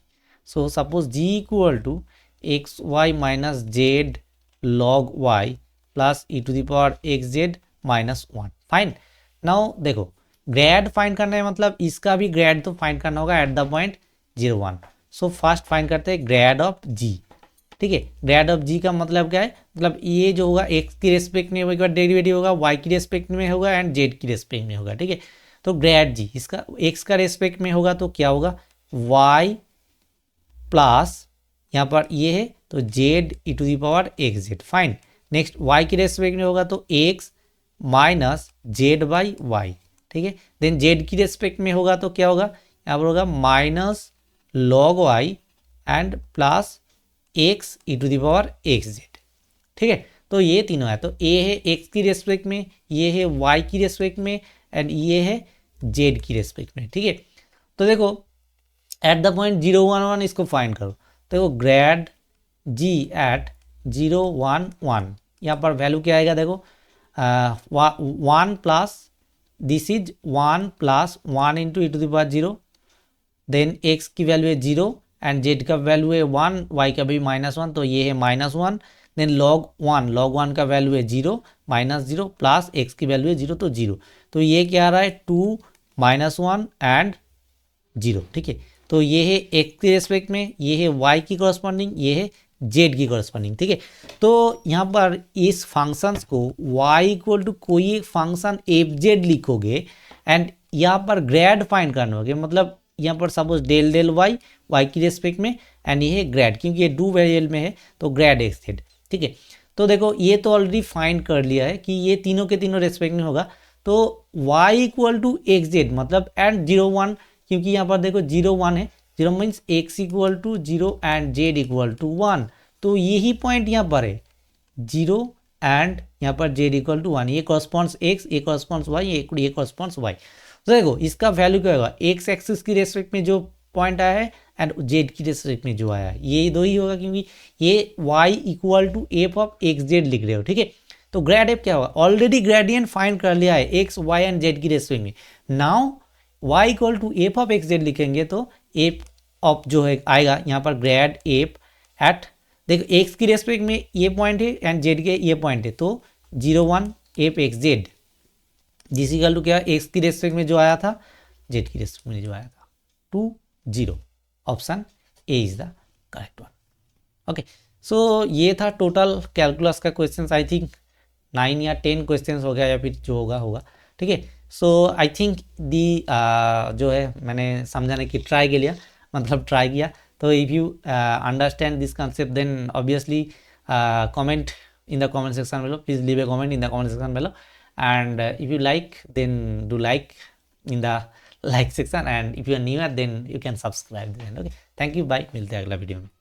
so suppose G equal to X Y minus Z log Y plus E to the power x Z minus 1, fine. Now देखो ग्रेड फाइंड करना है, मतलब इसका भी ग्रेड तो फाइंड करना होगा eight the point 0 1। So first find करते हैं ग्रेड ऑफ जी, ठीक है। ग्रेड ऑफ जी का मतलब क्या है, मतलब ये जो होगा एक्स की रेस्पेक्ट में होगा डेरिवेटिव होगा, वाई की रेस्पेक्ट में होगा एंड जेड की रेस्पेक्ट में होगा, ठीक है। तो ग्रेड जी इसका एक्स का रेस्पेक्ट में होगा तो क्या होगा, वाई प्लस यहाँ पर ये है तो z e to the power x z, fine. Next y की रेस्पेक्ट में होगा तो x minus z by y, ठीक है। देन जेड की रेस्पेक्ट में होगा तो क्या होगा, यहाँ पर होगा minus log y and plus x e to the power x z, ठीक है। तो ये तीनों है, तो ए है एक्स की रेस्पेक्ट में, ये है वाई की रेस्पेक्ट में एंड ये है जेड की रेस्पेक्ट में, ठीक है। तो देखो एट द पॉइंट 0 1 1 इसको फाइंड करो, तो देखो ग्रेड जी एट 0 1 1 यहाँ पर वैल्यू क्या आएगा, देखो 1 plus this is 1 plus 1 into E to the power 0, then x की वैल्यू है 0 एंड जेड का वैल्यू है 1, वाई का भी -1 तो ये है -1, देन log 1 का वैल्यू है 0 -0 प्लस एक्स की वैल्यू है 0 तो 0, तो ये क्या आ रहा है 2 -1 एंड 0, ठीक है। तो ये है एक्स की रेस्पेक्ट में, ये है वाई की कॉरस्पॉन्डिंग, ये है जेड की कॉरस्पॉन्डिंग, ठीक है। तो यहाँ पर इस फंक्शंस को y इक्वल टू कोई एक फंक्शन एफ जेड लिखोगे एंड यहाँ पर ग्रेड फाइंड करना होगा, मतलब यहाँ पर सपोज डेल डेल वाई की रेस्पेक्ट में एंड ये है ग्रेड, क्योंकि ये डू वेरिएबल में है तो ग्रेड एक्स जेड, ठीक है। तो देखो ये तो ऑलरेडी फाइंड कर लिया है कि ये तीनों के तीनों रेस्पेक्ट में होगा, तो y equal to x z मतलब एंड 0 1, क्योंकि यहाँ पर देखो 0 1 है, 0 means x equal to 0 and z equal to 1, तो यही पॉइंट यहाँ पर है 0 एंड यहाँ पर जेड इक्वल टू 1, ये कॉरस्पॉन्ड्स एक्स, ये कॉरस्पॉन्ड्स वाई, ये कॉरस्पॉन्ड्स वाई। तो देखो इसका वैल्यू क्या होगा, एक्स एक्सिस की रेस्पेक्ट में जो पॉइंट आया है एंड जेड की रेस्पेक्ट में जो आया है ये दो ही होगा, क्योंकि ये y equal to f of x z लिख रहे हो, ठीक है। तो ग्रेड एफ क्या होगा, ऑलरेडी ग्रेडियंट फाइंड कर लिया है एक्स वाई एंड जेड की रेस्पेक्ट में, now y equal to f of x z लिखेंगे तो एफ ऑफ जो है आएगा यहाँ पर ग्रेड एफ एट, देखो एक्स की रेस्पेक्ट में ये पॉइंट है एंड जेड के ये पॉइंट है, तो 0 1 एफ एक्स जेड जिस इक्वल टू क्या एक्स की रेस्पेक्ट में जो आया था जेड की रेस्पेक्ट में जो आया था 2 0, option A is the correct one. Okay, so ये था टोटल कैलकुलस का क्वेश्चन, आई थिंक 9 या 10 क्वेश्चन हो गया या फिर जो होगा, ठीक है। सो आई थिंक दी जो है मैंने समझाने की ट्राई किया, तो if you understand this concept then obviously comment in the comment section below, please leave a comment in the comment section below, and if you like then do like in the like section, and if you are newer then you can subscribe then। okay, thank you, bye, मिलते हैं अगला video में।